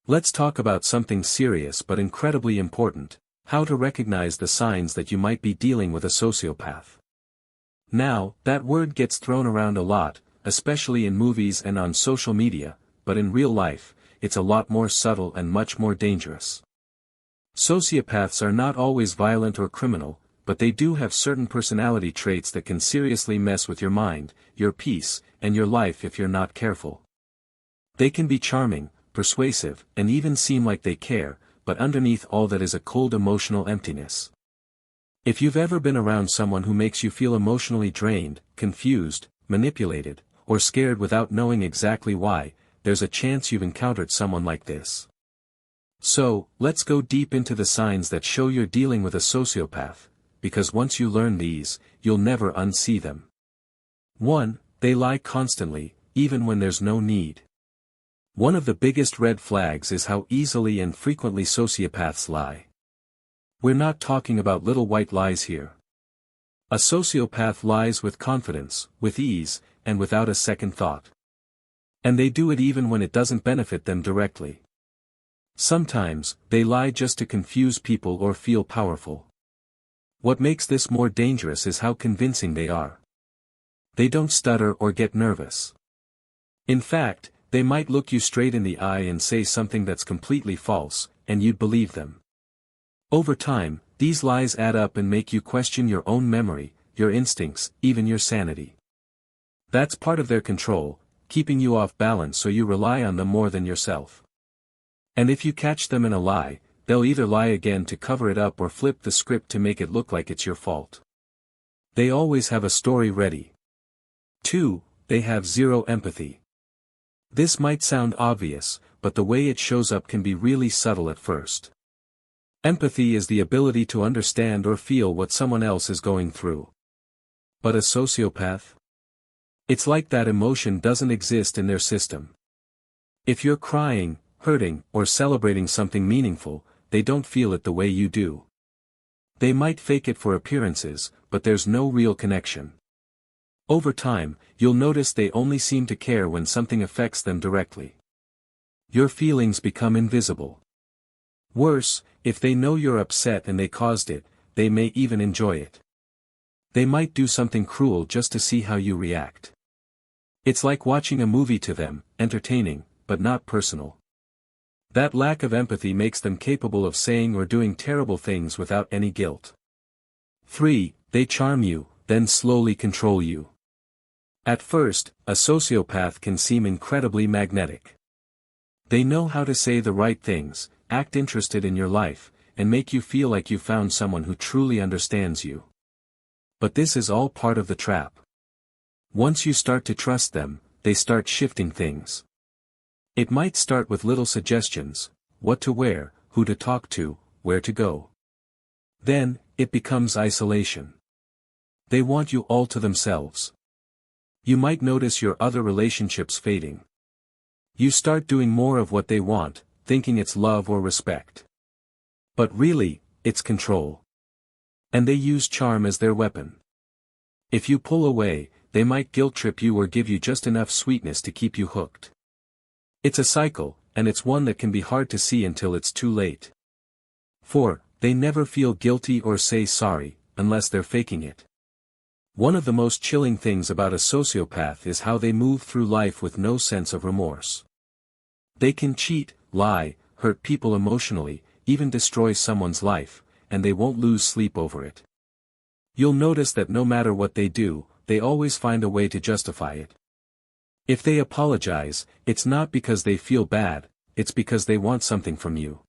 Let's talk about something serious but incredibly important: how to recognize the signs that you might be dealing with a sociopath. Now, that word gets thrown around a lot, especially in movies and on social media, but in real life, it's a lot more subtle and much more dangerous. Sociopaths are not always violent or criminal, but they do have certain personality traits that can seriously mess with your mind, your peace, and your life if you're not careful. They can be charming, persuasive, and even seem like they care, but underneath all that is a cold emotional emptiness. If you've ever been around someone who makes you feel emotionally drained, confused, manipulated, or scared without knowing exactly why, there's a chance you've encountered someone like this. So, let's go deep into the signs that show you're dealing with a sociopath, because once you learn these, you'll never unsee them. 1. They lie constantly, even when there's no need. One of the biggest red flags is how easily and frequently sociopaths lie. We're not talking about little white lies here. A sociopath lies with confidence, with ease, and without a second thought. And they do it even when it doesn't benefit them directly. Sometimes, they lie just to confuse people or feel powerful. What makes this more dangerous is how convincing they are. They don't stutter or get nervous. In fact, they might look you straight in the eye and say something that's completely false, and you'd believe them. Over time, these lies add up and make you question your own memory, your instincts, even your sanity. That's part of their control, keeping you off balance so you rely on them more than yourself. And if you catch them in a lie, they'll either lie again to cover it up or flip the script to make it look like it's your fault. They always have a story ready. 2. They have zero empathy. This might sound obvious, but the way it shows up can be really subtle at first. Empathy is the ability to understand or feel what someone else is going through. But a sociopath? It's like that emotion doesn't exist in their system. If you're crying, hurting, or celebrating something meaningful, they don't feel it the way you do. They might fake it for appearances, but there's no real connection. Over time, you'll notice they only seem to care when something affects them directly. Your feelings become invisible. Worse, if they know you're upset and they caused it, they may even enjoy it. They might do something cruel just to see how you react. It's like watching a movie to them, entertaining, but not personal. That lack of empathy makes them capable of saying or doing terrible things without any guilt. 3. They charm you, then slowly control you. At first, a sociopath can seem incredibly magnetic. They know how to say the right things, act interested in your life, and make you feel like you found someone who truly understands you. But this is all part of the trap. Once you start to trust them, they start shifting things. It might start with little suggestions: what to wear, who to talk to, where to go. Then, it becomes isolation. They want you all to themselves. You might notice your other relationships fading. You start doing more of what they want, thinking it's love or respect. But really, it's control. And they use charm as their weapon. If you pull away, they might guilt-trip you or give you just enough sweetness to keep you hooked. It's a cycle, and it's one that can be hard to see until it's too late. 4. They never feel guilty or say sorry, unless they're faking it. One of the most chilling things about a sociopath is how they move through life with no sense of remorse. They can cheat, lie, hurt people emotionally, even destroy someone's life, and they won't lose sleep over it. You'll notice that no matter what they do, they always find a way to justify it. If they apologize, it's not because they feel bad, it's because they want something from you.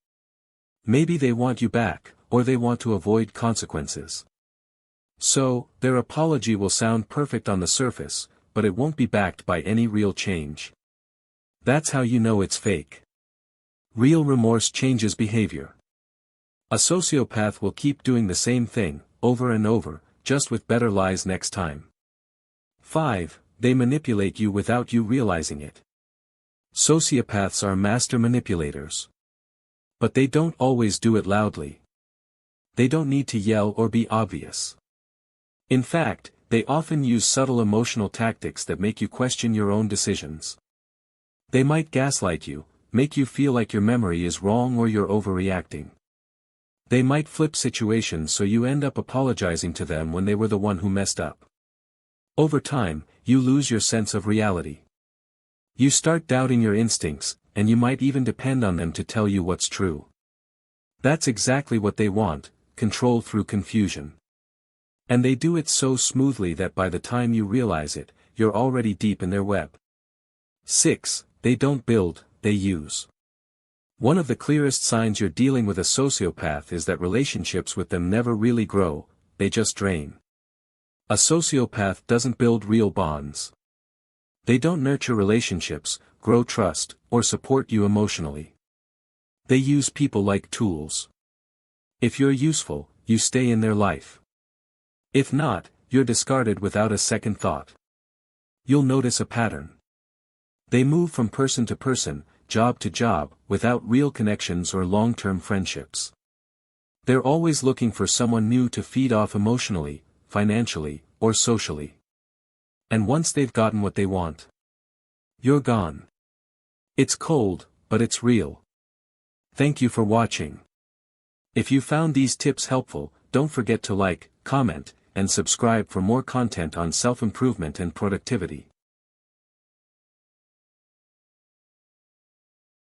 Maybe they want you back, or they want to avoid consequences. So, their apology will sound perfect on the surface, but it won't be backed by any real change. That's how you know it's fake. Real remorse changes behavior. A sociopath will keep doing the same thing, over and over, just with better lies next time. 5. They manipulate you without you realizing it. Sociopaths are master manipulators. But they don't always do it loudly. They don't need to yell or be obvious. In fact, they often use subtle emotional tactics that make you question your own decisions. They might gaslight you, make you feel like your memory is wrong or you're overreacting. They might flip situations so you end up apologizing to them when they were the one who messed up. Over time, you lose your sense of reality. You start doubting your instincts, and you might even depend on them to tell you what's true. That's exactly what they want, control through confusion. And they do it so smoothly that by the time you realize it, you're already deep in their web. 6. They don't build, they use. One of the clearest signs you're dealing with a sociopath is that relationships with them never really grow, they just drain. A sociopath doesn't build real bonds. They don't nurture relationships, grow trust, or support you emotionally. They use people like tools. If you're useful, you stay in their life. If not, you're discarded without a second thought. You'll notice a pattern. They move from person to person, job to job, without real connections or long-term friendships. They're always looking for someone new to feed off emotionally, financially, or socially. And once they've gotten what they want, you're gone. It's cold, but it's real. Thank you for watching. If you found these tips helpful, don't forget to like, comment, and subscribe for more content on self-improvement and productivity.